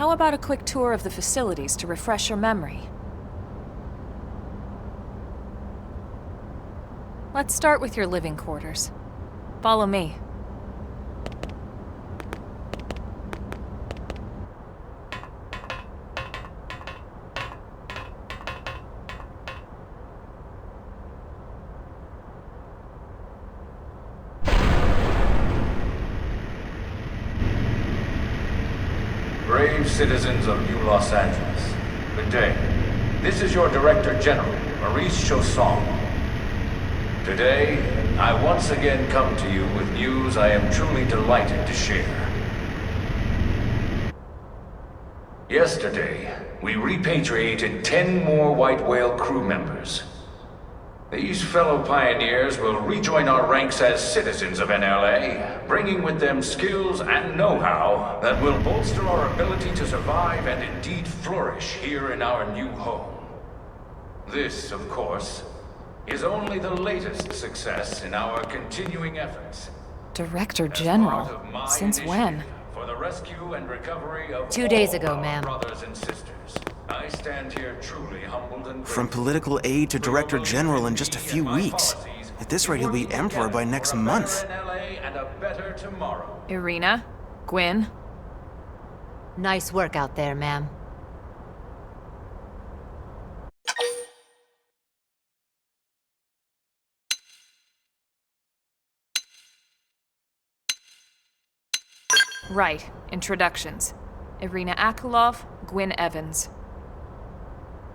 How about a quick tour of the facilities to refresh your memory? Let's start with your living quarters. Follow me. Brave citizens of New Los Angeles, good day. This is your Director General, Maurice Chausson. Today, I once again come to you with news I am truly delighted to share. Yesterday, we repatriated 10 more White Whale crew members. These fellow pioneers will rejoin our ranks as citizens of NLA, bringing with them skills and know-how that will bolster our ability to survive and indeed flourish here in our new home. This, of course, is only the latest success in our continuing efforts. Director General? Since when? For the rescue and recovery of 2 days all ago, our ma'am. brothers and sisters. I stand here truly humbled and From grateful. political aide to director general in just a few weeks. At this rate, he'll be emperor by next month. And a better tomorrow. Irina? Gwyn? Nice work out there, ma'am. Right. Introductions. Irina Akulov, Gwyn Evans.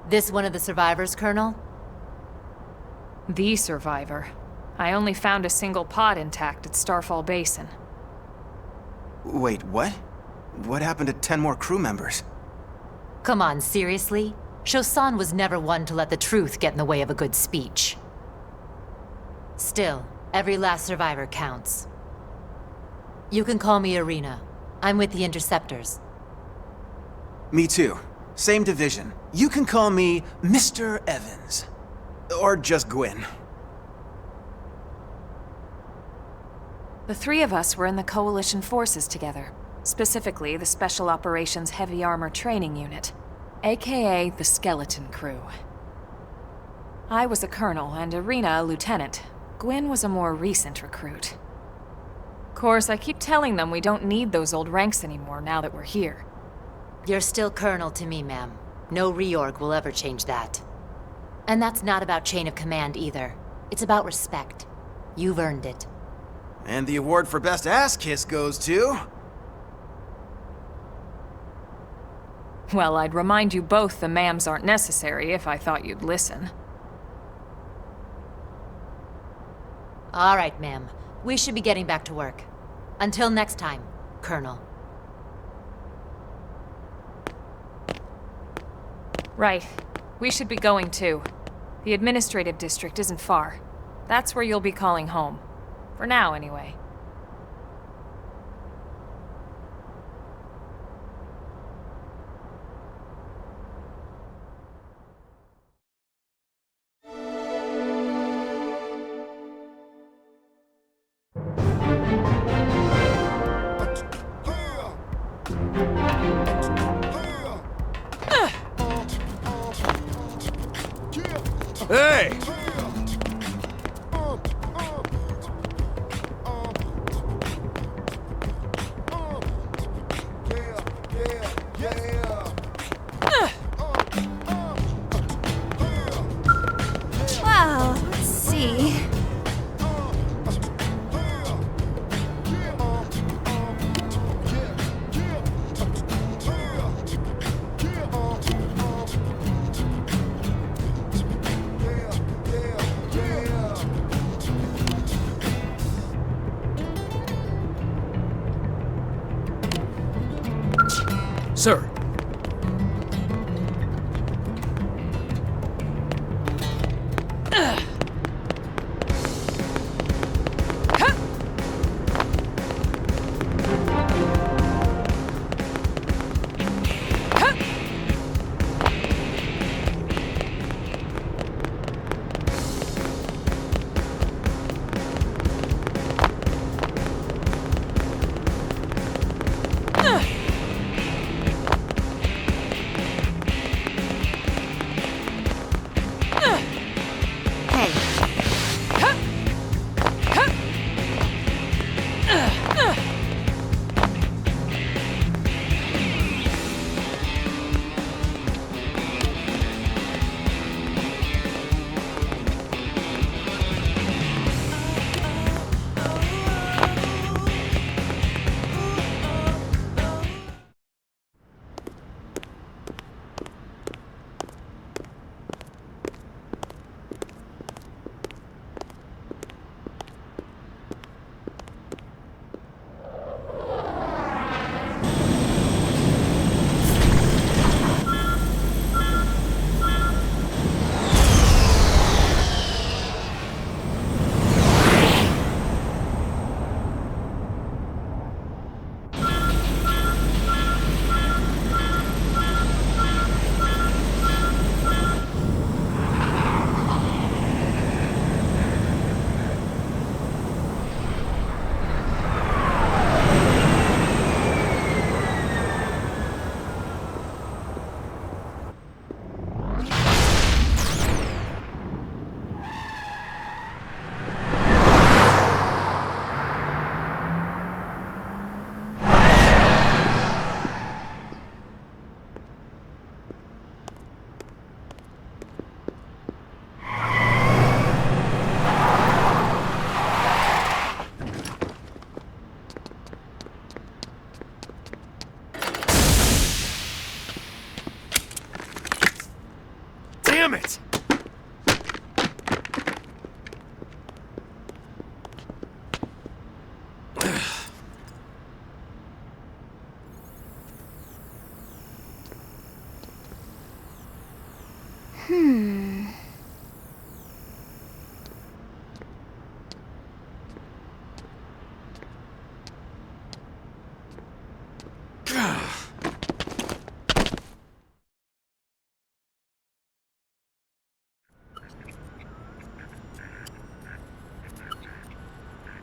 This one of the survivors, Colonel? The survivor. I only found a single pod intact at Starfall Basin. Wait, what? What happened to 10 more crew members? Come on, seriously? Chausson was never one to let the truth get in the way of a good speech. Still, every last survivor counts. You can call me Irina. I'm with the Interceptors. Me too. Same division. You can call me Mr. Evans. Or just Gwyn. The three of us were in the Coalition forces together. Specifically, the Special Operations Heavy Armor Training Unit, aka the Skeleton Crew. I was a colonel and Irina a lieutenant. Gwyn was a more recent recruit. Of course, I keep telling them we don't need those old ranks anymore now that we're here. You're still Colonel to me, ma'am. No reorg will ever change that. And that's not about chain of command either. It's about respect. You've earned it. And the award for best ass kiss goes to... Well, I'd remind you both the ma'ams aren't necessary if I thought you'd listen. All right, ma'am. We should be getting back to work. Until next time, Colonel. Right. We should be going too. The administrative district isn't far. That's where you'll be calling home. For now, anyway. Hey! Wow, let's see. Sir.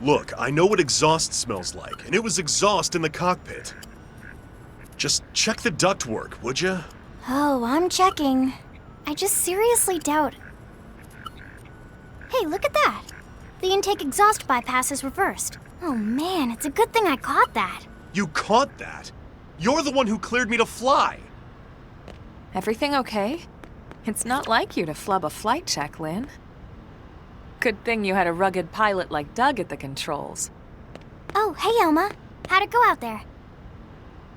Look, I know what exhaust smells like, and it was exhaust in the cockpit. Just check the ductwork, would you? Oh, I'm checking. I just seriously doubt... Hey, look at that! The intake exhaust bypass is reversed. Oh man, it's a good thing I caught that. You caught that? You're the one who cleared me to fly! Everything okay? It's not like you to flub a flight check, Lin. Good thing you had a rugged pilot like Doug at the controls. Oh, hey Elma. How'd it go out there?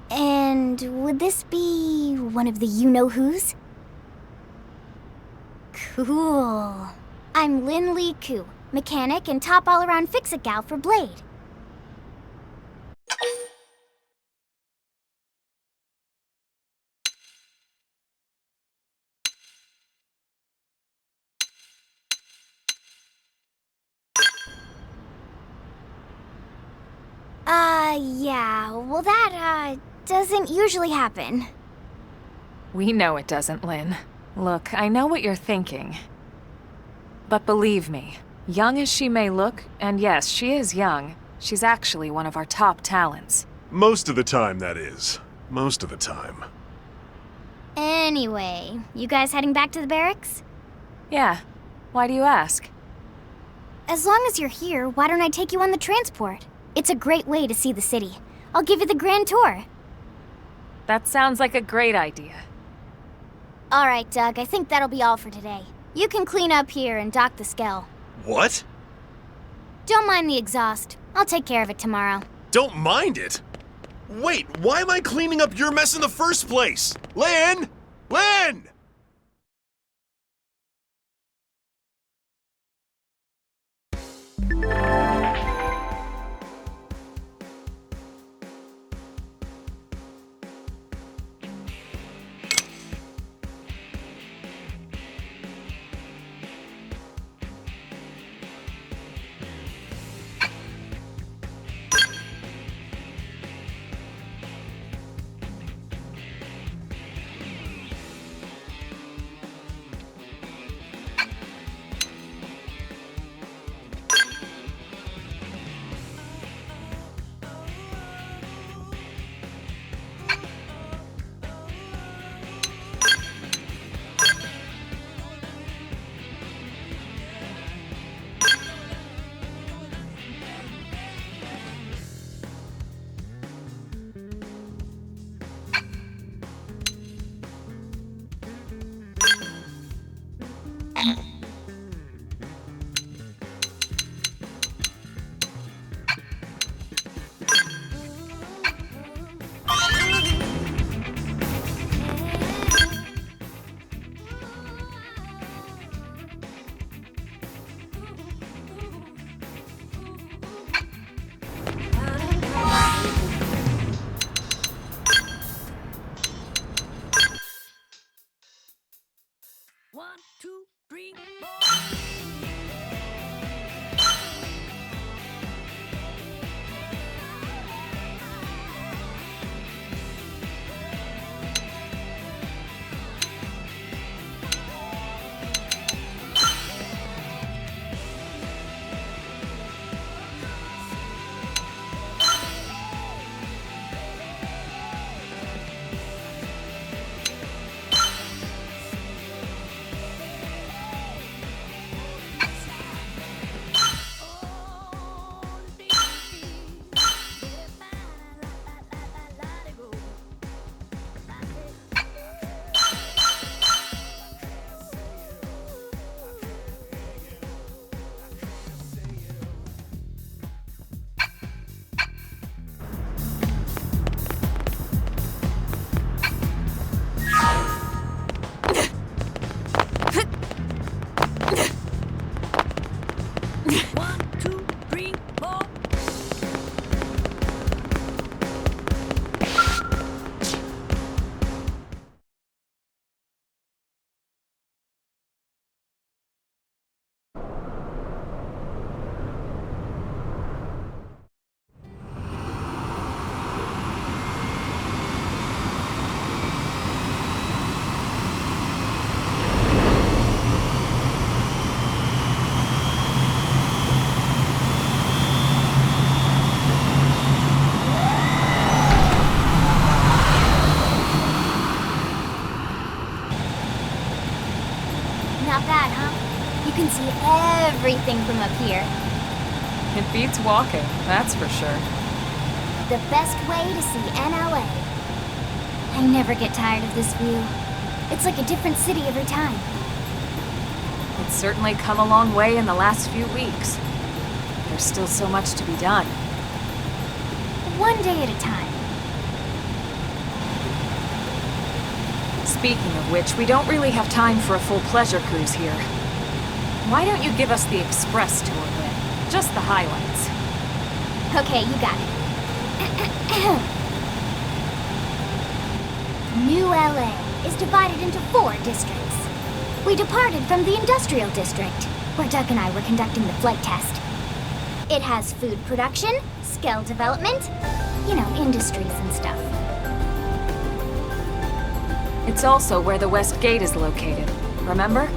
And would this be one of the you-know-whos? Cool. I'm Lin Lee Koo, mechanic and top all-around fix-it gal for Blade. Yeah, well that, doesn't usually happen. We know it doesn't, Lin. Look, I know what you're thinking. But believe me, young as she may look, and yes, she is young, she's actually one of our top talents. Most of the time, that is. Most of the time. Anyway, you guys heading back to the barracks? Yeah. Why do you ask? As long as you're here, why don't I take you on the transport? It's a great way to see the city. I'll give you the grand tour. That sounds like a great idea. All right, Doug, I think that'll be all for today. You can clean up here and dock the Skell. What? Don't mind the exhaust. I'll take care of it tomorrow. Don't mind it? Wait, why am I cleaning up your mess in the first place? Lin! Lin! everything from up here. It beats walking, that's for sure. The best way to see NLA. I never get tired of this view. It's like a different city every time. It's certainly come a long way in the last few weeks. There's still so much to be done. One day at a time. Speaking of which, we don't really have time for a full pleasure cruise here. Why don't you give us the express tour then? Just the highlights. Okay, you got it. New LA is divided into 4 districts. We departed from the industrial district, where Doug and I were conducting the flight test. It has food production, skill development, you know, industries and stuff. It's also where the West Gate is located, remember?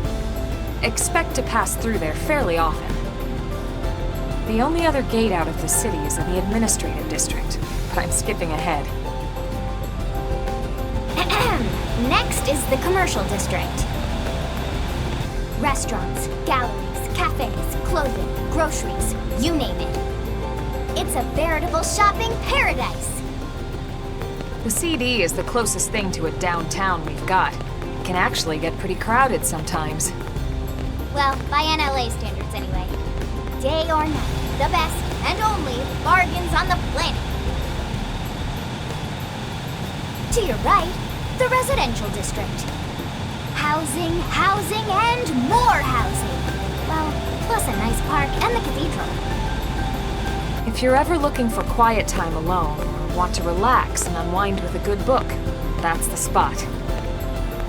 Expect to pass through there fairly often. The only other gate out of the city is in the administrative district, but I'm skipping ahead. Next is the commercial district. Restaurants, galleries, cafes, clothing, groceries, you name it. It's a veritable shopping paradise. The CD is the closest thing to a downtown we've got. It can actually get pretty crowded sometimes. Well, by NLA standards anyway. Day or night, the best and only bargains on the planet. To your right, the residential district. Housing, housing, and more housing. Well, plus a nice park and the cathedral. If you're ever looking for quiet time alone, or want to relax and unwind with a good book, that's the spot.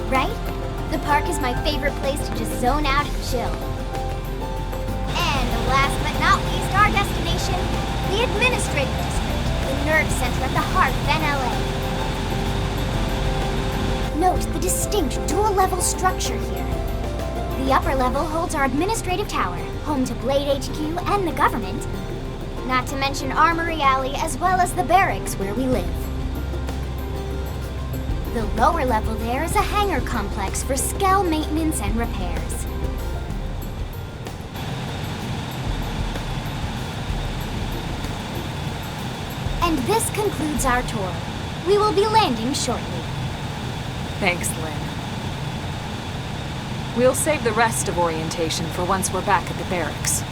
Right? The park is my favorite place to just zone out and chill. And last but not least, our destination, the administrative district, the nerd center at the heart of NLA. Note the distinct dual-level structure here. The upper level holds our administrative tower, home to Blade HQ and the government. Not to mention Armory Alley as well as the barracks where we live. The lower level there is a hangar complex for Skell maintenance and repairs. And this concludes our tour. We will be landing shortly. Thanks, Lynn. We'll save the rest of orientation for once we're back at the barracks.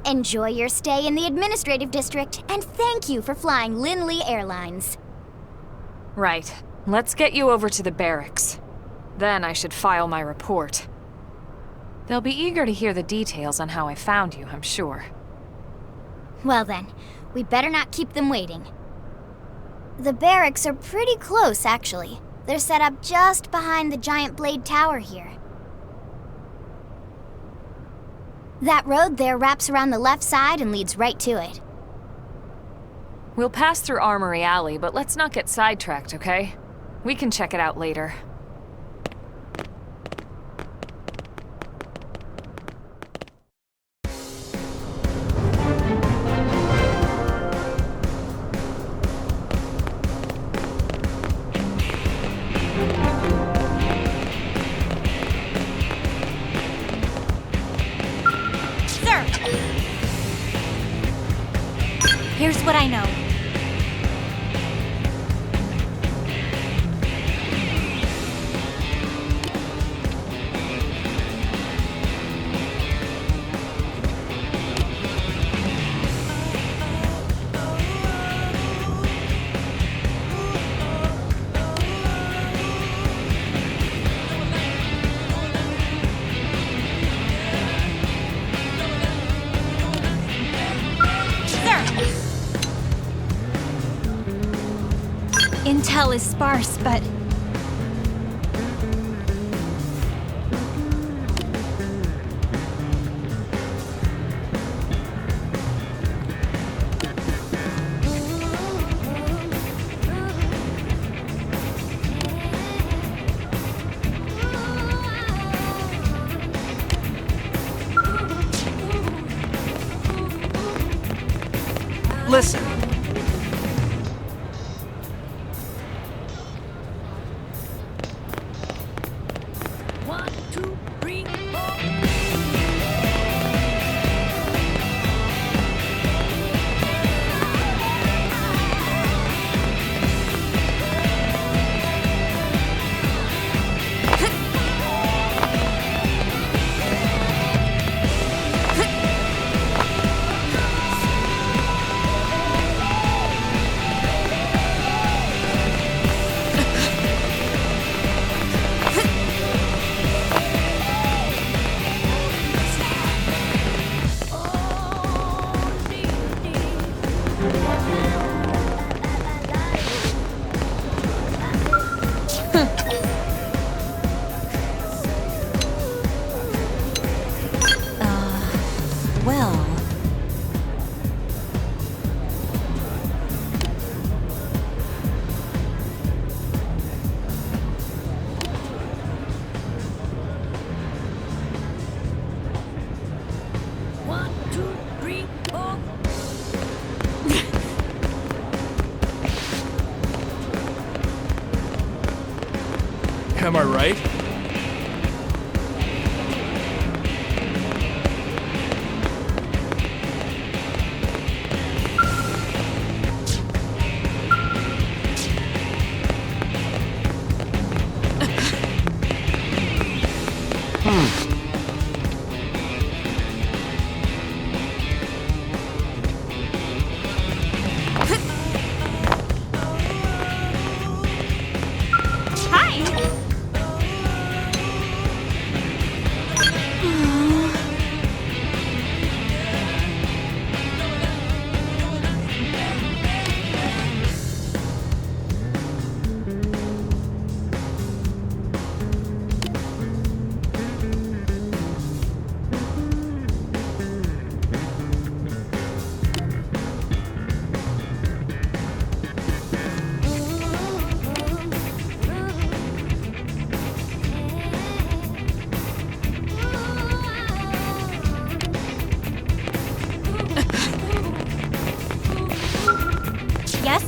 Enjoy your stay in the administrative district, and thank you for flying Lin Lee Airlines. Right. Let's get you over to the barracks. Then I should file my report. They'll be eager to hear the details on how I found you, I'm sure. Well then, we better not keep them waiting. The barracks are pretty close, actually. They're set up just behind the giant blade tower here. That road there wraps around the left side and leads right to it. We'll pass through Armory Alley, but let's not get sidetracked, okay? We can check it out later. Here's what I know. Intel is sparse, but Listen. One, two, three, four. Well... One, two, three, four. Am I right? Yes?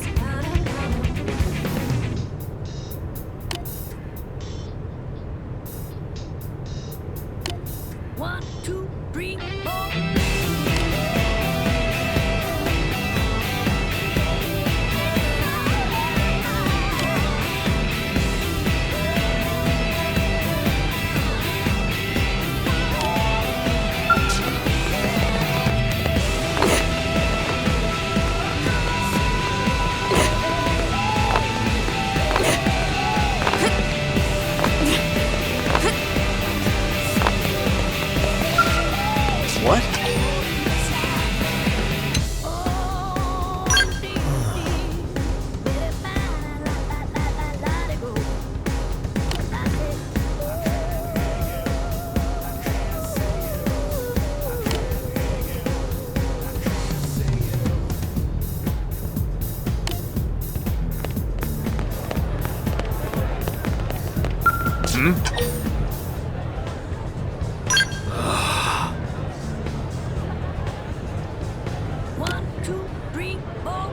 One, two, three, four. What? One, two, three, four.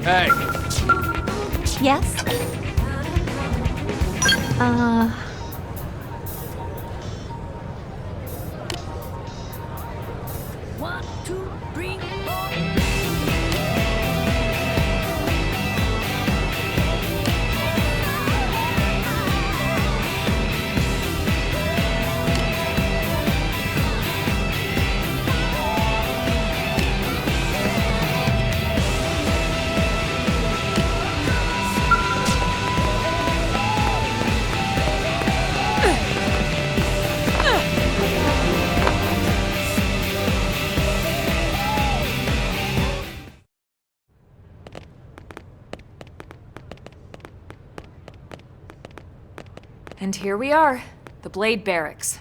Hey, Yes? One, two, three, four. And here we are, the Blade Barracks.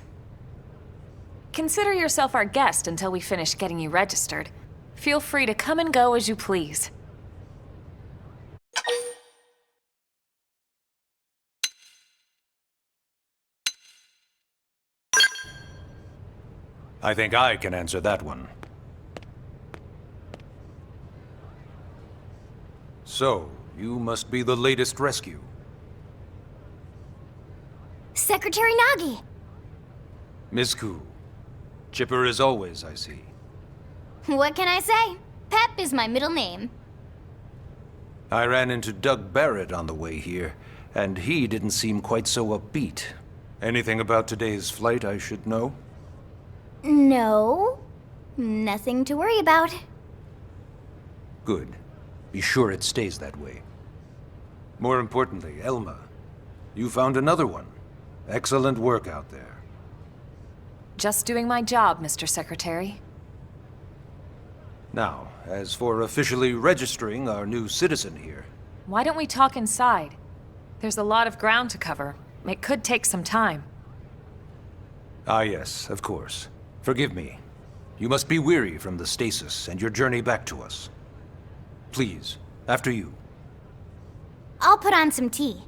Consider yourself our guest until we finish getting you registered. Feel free to come and go as you please. I think I can answer that one. So, you must be the latest rescue. Secretary Nagi! Ms. Koo. Chipper as always, I see. What can I say? Pep is my middle name. I ran into Doug Barrett on the way here, and he didn't seem quite so upbeat. Anything about today's flight I should know? No. Nothing to worry about. Good. Be sure it stays that way. More importantly, Elma, you found another one. Excellent work out there. Just doing my job, Mr. Secretary. Now, as for officially registering our new citizen here, Why don't we talk inside? There's a lot of ground to cover. It could take some time. Ah yes, of course. Forgive me. You must be weary from the stasis and your journey back to us. Please, after you. I'll put on some tea.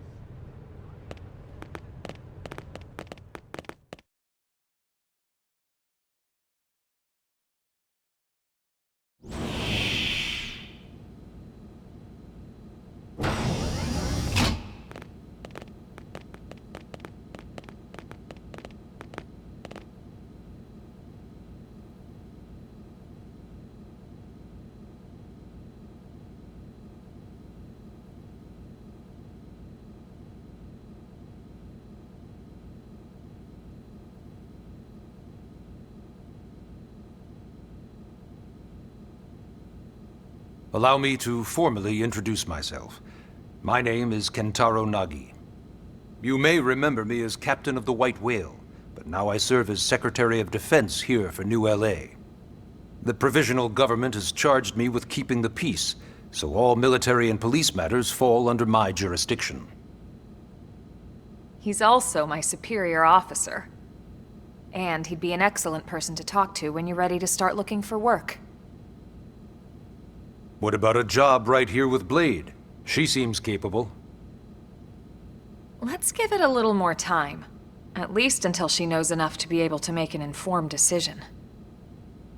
Allow me to formally introduce myself. My name is Kentaro Nagi. You may remember me as Captain of the White Whale, but now I serve as Secretary of Defense here for New LA. The provisional government has charged me with keeping the peace, so all military and police matters fall under my jurisdiction. He's also my superior officer. And he'd be an excellent person to talk to when you're ready to start looking for work. What about a job right here with Blade? She seems capable. Let's give it a little more time. At least until she knows enough to be able to make an informed decision.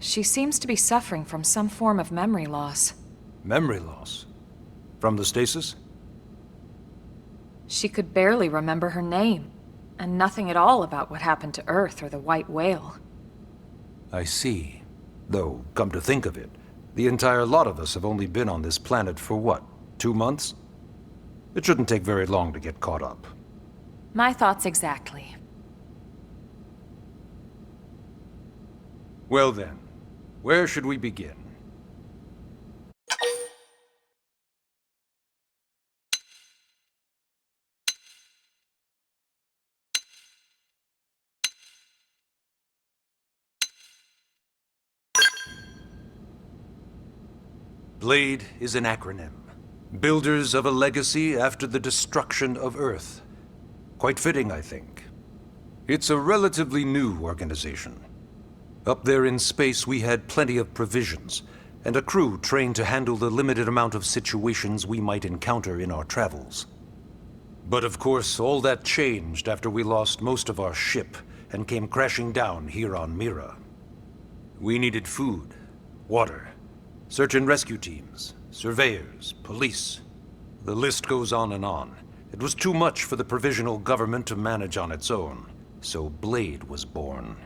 She seems to be suffering from some form of memory loss. Memory loss? From the stasis? She could barely remember her name, and nothing at all about what happened to Earth or the White Whale. I see. Though, come to think of it, the entire lot of us have only been on this planet for what, 2 months? It shouldn't take very long to get caught up. My thoughts exactly. Well then, where should we begin? Blade is an acronym. Builders of a legacy after the destruction of Earth. Quite fitting, I think. It's a relatively new organization. Up there in space, we had plenty of provisions, and a crew trained to handle the limited amount of situations we might encounter in our travels. But of course, all that changed after we lost most of our ship and came crashing down here on Mira. We needed food, water, search and rescue teams, surveyors, police. The list goes on and on. It was too much for the provisional government to manage on its own, so Blade was born.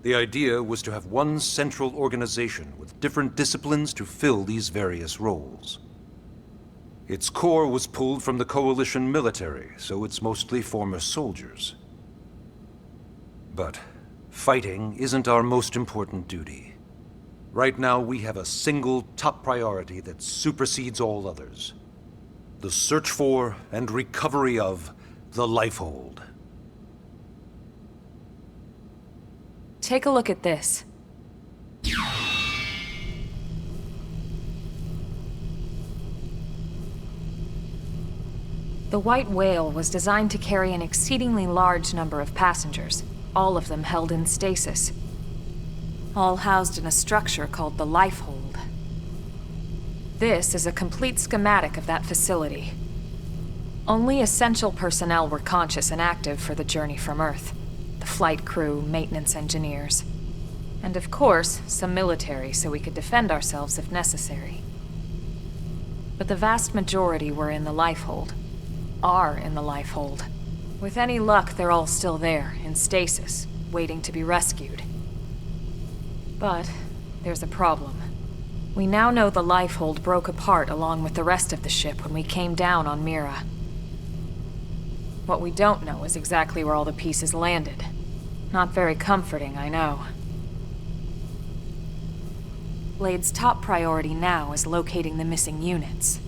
The idea was to have one central organization with different disciplines to fill these various roles. Its core was pulled from the Coalition military, so it's mostly former soldiers. But fighting isn't our most important duty. Right now, we have a single top priority that supersedes all others. The search for and recovery of the Lifehold. Take a look at this. The White Whale was designed to carry an exceedingly large number of passengers, all of them held in stasis. All housed in a structure called the Lifehold. This is a complete schematic of that facility. Only essential personnel were conscious and active for the journey from Earth. The flight crew, maintenance engineers. And of course, some military so we could defend ourselves if necessary. But the vast majority were in the Lifehold. Are in the Lifehold. With any luck, they're all still there, in stasis, waiting to be rescued. But there's a problem. We now know the Lifehold broke apart along with the rest of the ship when we came down on Mira. What we don't know is exactly where all the pieces landed. Not very comforting, I know. Blade's top priority now is locating the missing units.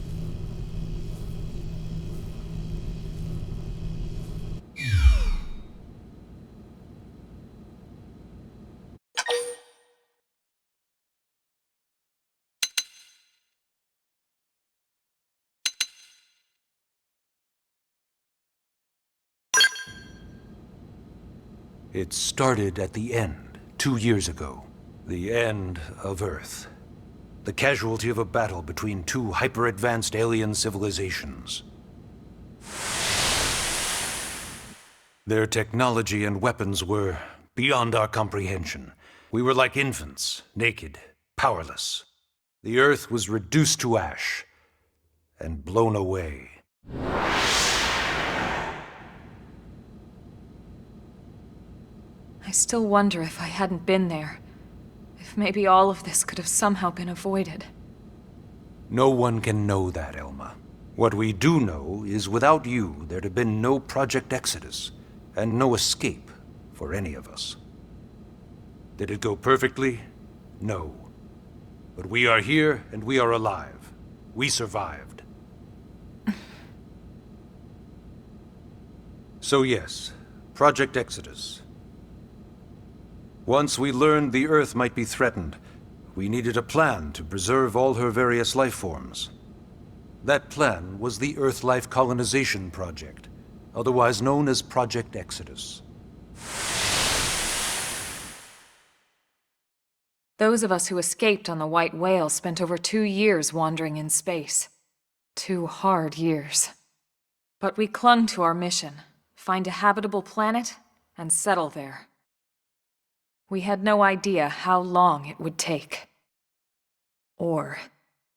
It started at the end, 2 years ago. The end of Earth. The casualty of a battle between two hyper-advanced alien civilizations. Their technology and weapons were beyond our comprehension. We were like infants, naked, powerless. The Earth was reduced to ash and blown away. I still wonder if I hadn't been there. If maybe all of this could have somehow been avoided. No one can know that, Elma. What we do know is without you, there'd have been no Project Exodus, and no escape for any of us. Did it go perfectly? No. But we are here, and we are alive. We survived. So yes, Project Exodus. Once we learned the Earth might be threatened, we needed a plan to preserve all her various life forms. That plan was the Earth Life Colonization Project, otherwise known as Project Exodus. Those of us who escaped on the White Whale spent over 2 years wandering in space. 2 hard years. But we clung to our mission, find a habitable planet, and settle there. We had no idea how long it would take. Or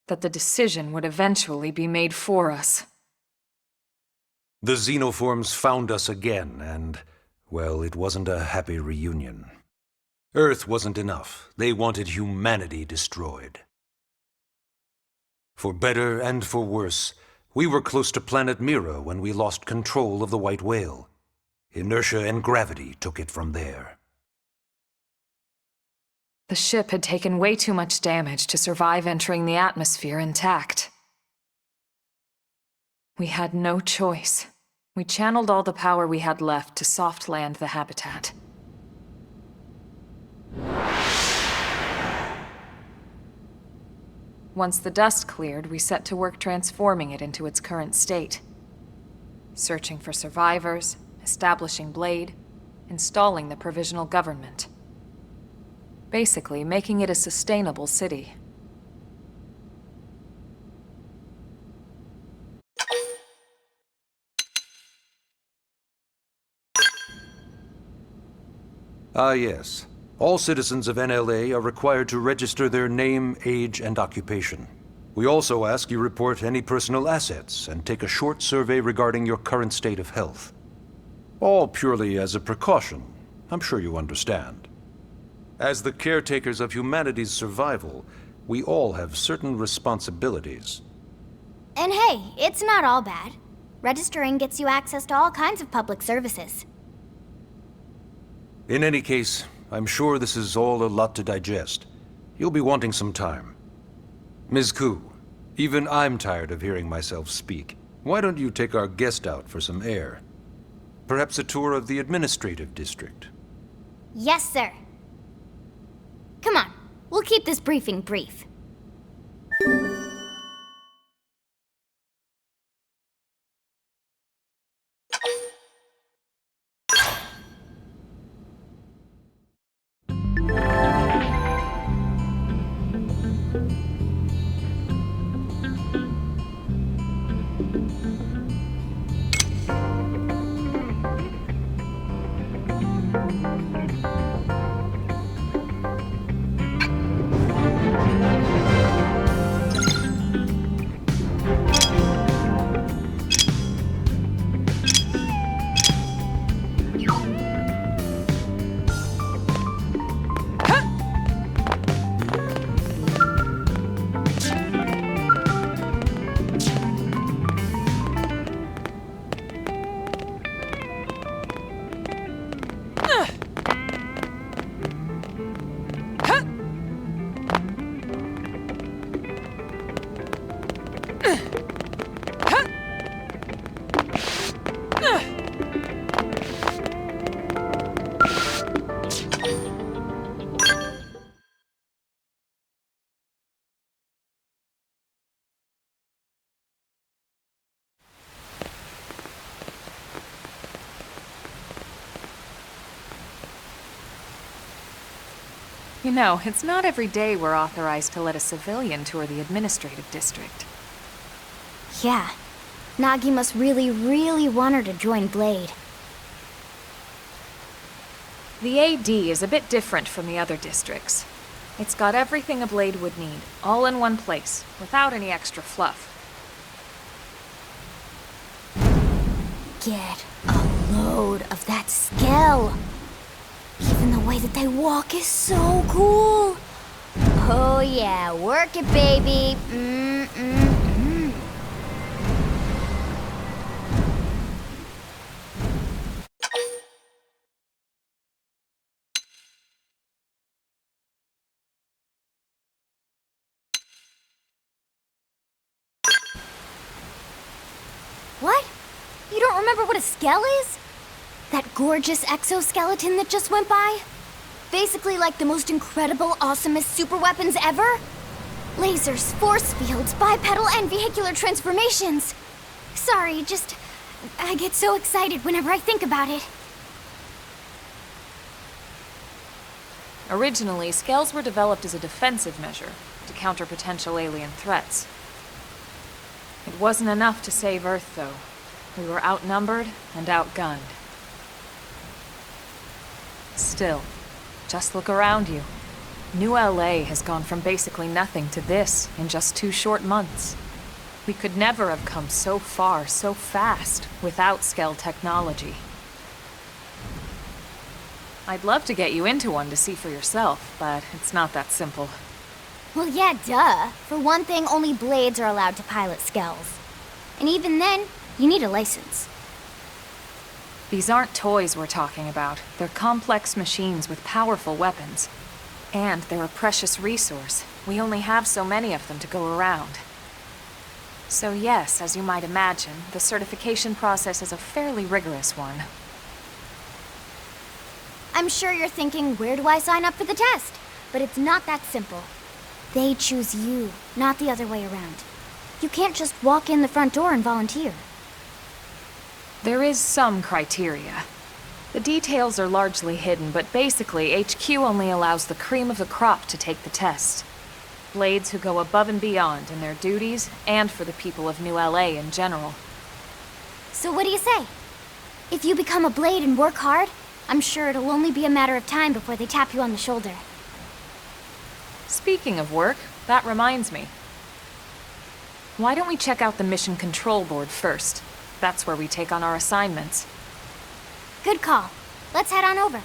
that the decision would eventually be made for us. The xenoforms found us again, and, well, it wasn't a happy reunion. Earth wasn't enough. They wanted humanity destroyed. For better and for worse, we were close to planet Mira when we lost control of the White Whale. Inertia and gravity took it from there. The ship had taken way too much damage to survive entering the atmosphere intact. We had no choice. We channeled all the power we had left to soft land the habitat. Once the dust cleared, we set to work transforming it into its current state. Searching for survivors, establishing Blade, installing the provisional government. Basically, making it a sustainable city. Ah, yes. All citizens of NLA are required to register their name, age, and occupation. We also ask you report any personal assets and take a short survey regarding your current state of health. All purely as a precaution. I'm sure you understand. As the caretakers of humanity's survival, we all have certain responsibilities. And hey, it's not all bad. Registering gets you access to all kinds of public services. In any case, I'm sure this is all a lot to digest. You'll be wanting some time. Ms. Koo, even I'm tired of hearing myself speak. Why don't you take our guest out for some air? Perhaps a tour of the administrative district. Yes, sir. Come on, we'll keep this briefing brief. You know, it's not every day we're authorized to let a civilian tour the administrative district. Yeah, Nagi must really, really want her to join Blade. The AD is a bit different from the other districts. It's got everything a Blade would need, all in one place, without any extra fluff. Get a load of that skill. Even the way that they walk is so cool. Oh yeah, work it, baby. What? You don't remember what a skell is? That gorgeous exoskeleton that just went by? Basically like the most incredible, awesomest super weapons ever? Lasers, force fields, bipedal and vehicular transformations. Sorry, I get so excited whenever I think about it. Originally, scales were developed as a defensive measure to counter potential alien threats. It wasn't enough to save Earth, though. We were outnumbered and outgunned. Still, just look around you. New LA has gone from basically nothing to this in just 2 short months. We could never have come so far, so fast, without Skell technology. I'd love to get you into one to see for yourself, but it's not that simple. Well, yeah, duh. For one thing, only Blades are allowed to pilot Skells. And even then, you need a license. These aren't toys we're talking about. They're complex machines with powerful weapons. And they're a precious resource. We only have so many of them to go around. So yes, as you might imagine, the certification process is a fairly rigorous one. I'm sure you're thinking, where do I sign up for the test? But it's not that simple. They choose you, not the other way around. You can't just walk in the front door and volunteer. There is some criteria. The details are largely hidden, but basically, HQ only allows the cream of the crop to take the test. Blades who go above and beyond in their duties, and for the people of New LA in general. So what do you say? If you become a Blade and work hard, I'm sure it'll only be a matter of time before they tap you on the shoulder. Speaking of work, that reminds me. Why don't we check out the mission control board first? That's where we take on our assignments. Good call. Let's head on over.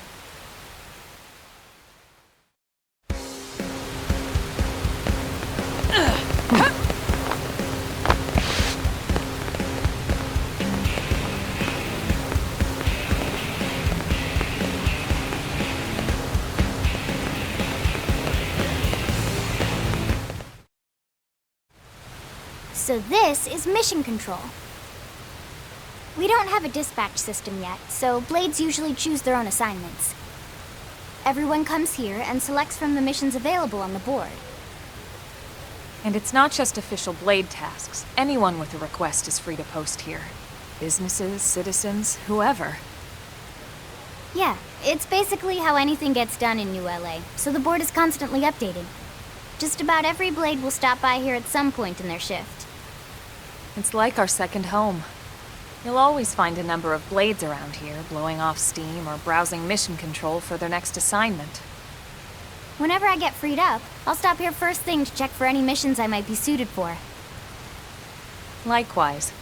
So this is mission control. We don't have a dispatch system yet, so Blades usually choose their own assignments. Everyone comes here and selects from the missions available on the board. And it's not just official Blade tasks. Anyone with a request is free to post here. Businesses, citizens, whoever. Yeah, it's basically how anything gets done in New LA, so the board is constantly updating. Just about every Blade will stop by here at some point in their shift. It's like our second home. You'll always find a number of Blades around here, blowing off steam or browsing mission control for their next assignment. Whenever I get freed up, I'll stop here first thing to check for any missions I might be suited for. Likewise.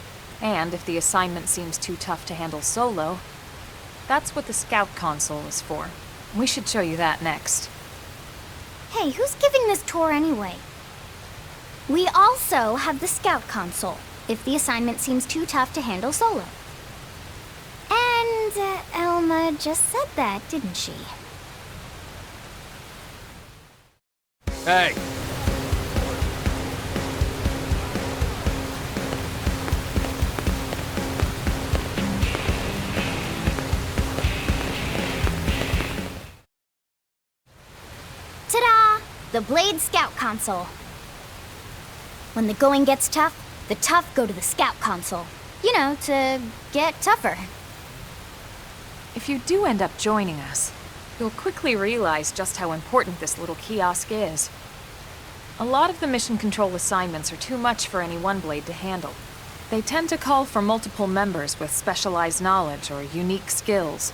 And if the assignment seems too tough to handle solo, that's what the Scout console is for. We should show you that next. Hey, who's giving this tour anyway? We also have the Scout console, if the assignment seems too tough to handle solo. And Elma just said that, didn't she? Hey! Ta-da! The Blade Scout console. When the going gets tough, the tough go to the Scout console. You know, to get tougher. If you do end up joining us, you'll quickly realize just how important this little kiosk is. A lot of the mission control assignments are too much for any one Blade to handle. They tend to call for multiple members with specialized knowledge or unique skills.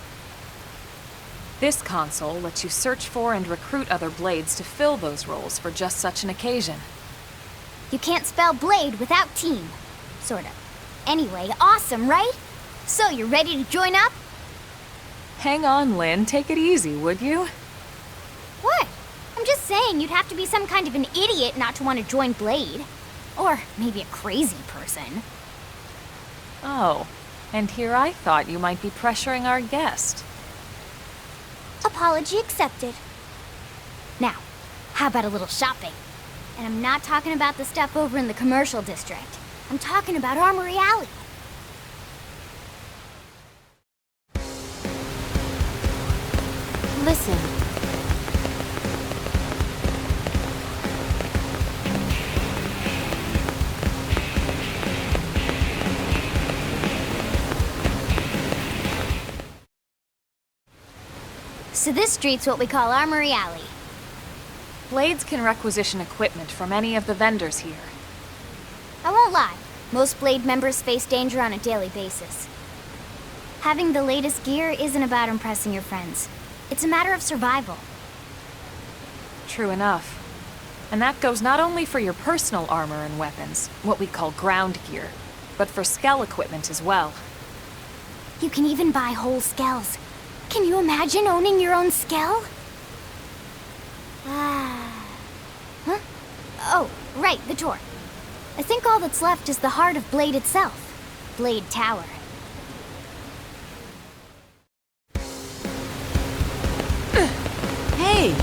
This console lets you search for and recruit other Blades to fill those roles for just such an occasion. You can't spell Blade without team. Sort of. Anyway, awesome, right? So, you ready to join up? Hang on, Lin. Take it easy, would you? What? I'm just saying you'd have to be some kind of an idiot not to want to join Blade. Or maybe a crazy person. Oh, and here I thought you might be pressuring our guest. Apology accepted. Now, how about a little shopping? And I'm not talking about the stuff over in the commercial district. I'm talking about Armory Alley. Listen. So this street's what we call Armory Alley. Blades can requisition equipment from any of the vendors here. I won't lie, most Blade members face danger on a daily basis. Having the latest gear isn't about impressing your friends. It's a matter of survival. True enough. And that goes not only for your personal armor and weapons, what we call ground gear, but for skell equipment as well. You can even buy whole skells. Can you imagine owning your own skell? Huh? Oh, right, the tour. I think all that's left is the heart of Blade itself. Blade Tower. Hey!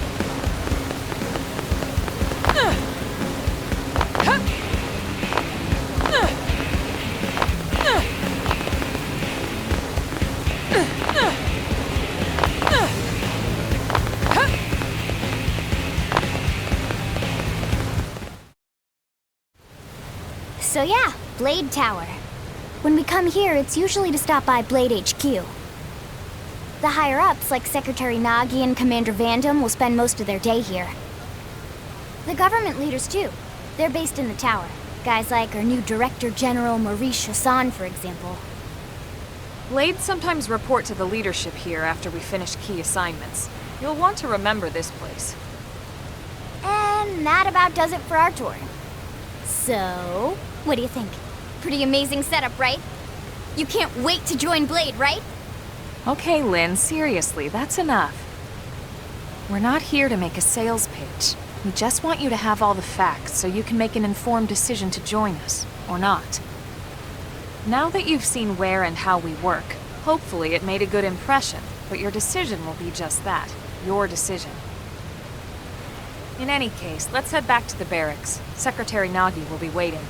So yeah, Blade Tower. When we come here, it's usually to stop by Blade HQ. The higher-ups, like Secretary Nagi and Commander Vandam, will spend most of their day here. The government leaders, too. They're based in the tower. Guys like our new Director General Maurice Chassan, for example. Blades sometimes report to the leadership here after we finish key assignments. You'll want to remember this place. And that about does it for our tour. So, What do you think? Pretty amazing setup, right? You can't wait to join Blade, right? Okay, Lin, seriously, that's enough. We're not here to make a sales pitch. We just want you to have all the facts so you can make an informed decision to join us, or not. Now that you've seen where and how we work, hopefully it made a good impression, but your decision will be just that, your decision. In any case, let's head back to the barracks. Secretary Nagi will be waiting.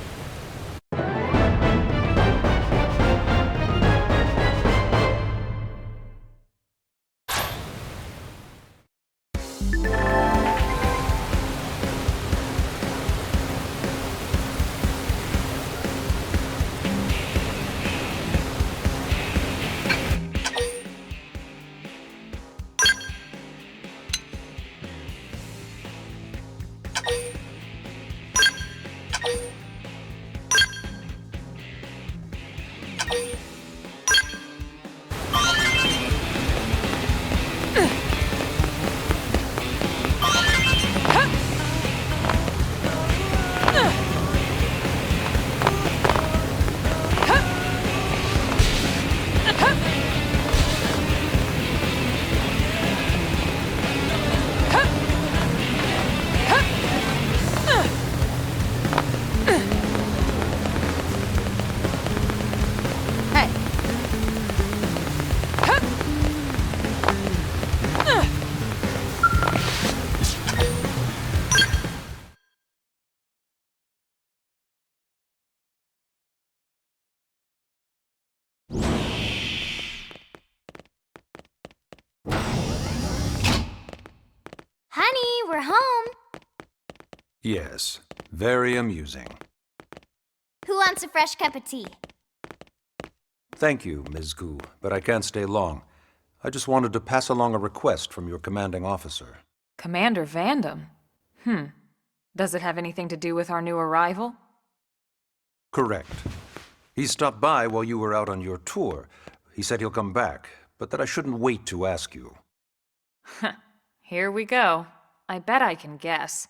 Honey, we're home. Yes, very amusing. Who wants a fresh cup of tea? Thank you, Ms. Gu, but I can't stay long. I just wanted to pass along a request from your commanding officer. Commander Vandam? Does it have anything to do with our new arrival? Correct. He stopped by while you were out on your tour. He said he'll come back, but that I shouldn't wait to ask you. Here we go. I bet I can guess.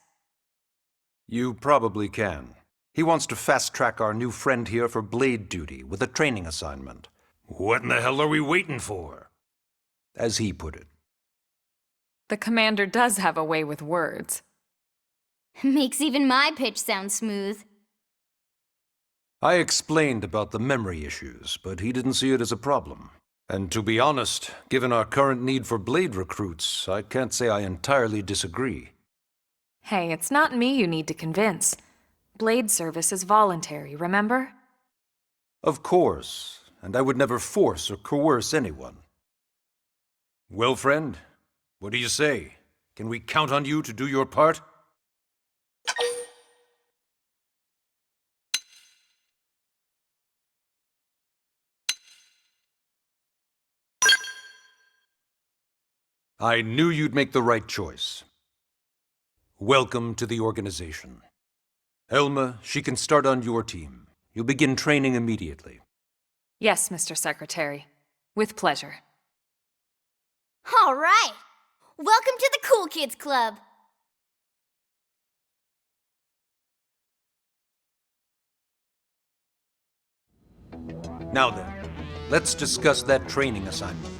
You probably can. He wants to fast-track our new friend here for blade duty with a training assignment. What in the hell are we waiting for? As he put it. The commander does have a way with words. Makes even my pitch sound smooth. I explained about the memory issues, but he didn't see it as a problem. And to be honest, given our current need for blade recruits, I can't say I entirely disagree. Hey, it's not me you need to convince. Blade service is voluntary, remember? Of course, and I would never force or coerce anyone. Well, friend, what do you say? Can we count on you to do your part? I knew you'd make the right choice. Welcome to the organization. Elma, she can start on your team. You'll begin training immediately. Yes, Mr. Secretary. With pleasure. All right. Welcome to the Cool Kids Club. Now then, let's discuss that training assignment.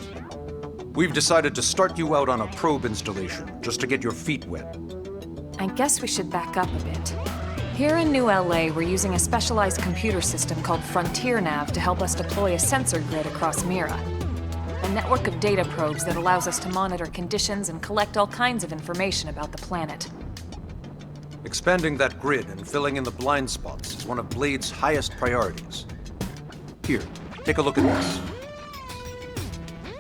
We've decided to start you out on a probe installation, just to get your feet wet. I guess we should back up a bit. Here in New LA, we're using a specialized computer system called Frontier Nav to help us deploy a sensor grid across Mira. A network of data probes that allows us to monitor conditions and collect all kinds of information about the planet. Expanding that grid and filling in the blind spots is one of Blade's highest priorities. Here, take a look at this.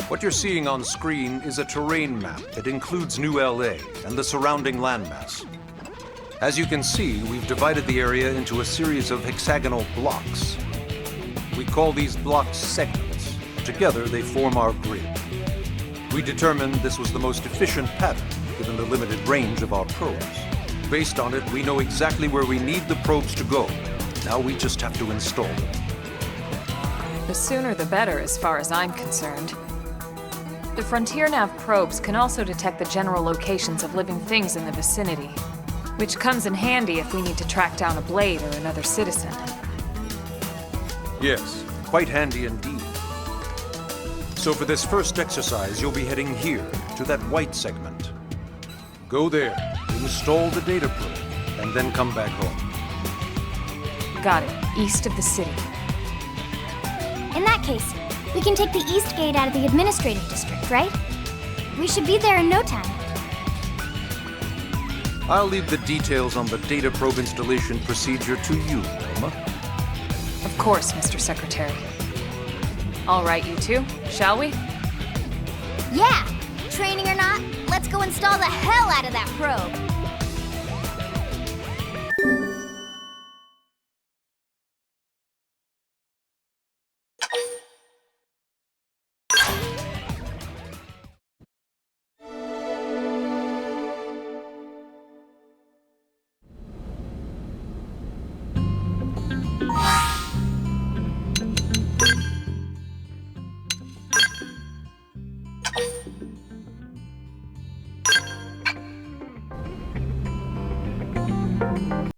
What you're seeing on screen is a terrain map that includes New LA and the surrounding landmass. As you can see, we've divided the area into a series of hexagonal blocks. We call these blocks segments. Together, they form our grid. We determined this was the most efficient pattern, given the limited range of our probes. Based on it, we know exactly where we need the probes to go. Now we just have to install them. The sooner the better, as far as I'm concerned. The Frontier Nav probes can also detect the general locations of living things in the vicinity, which comes in handy if we need to track down a blade or another citizen. Yes, quite handy indeed. So for this first exercise, you'll be heading here, to that white segment. Go there, install the data probe, and then come back home. Got it. East of the city. In that case, we can take the east gate out of the administrative district, right? We should be there in no time. I'll leave the details on the data probe installation procedure to you, Elma. Of course, Mr. Secretary. All right, you two, shall we? Yeah! Training or not, let's go install the hell out of that probe!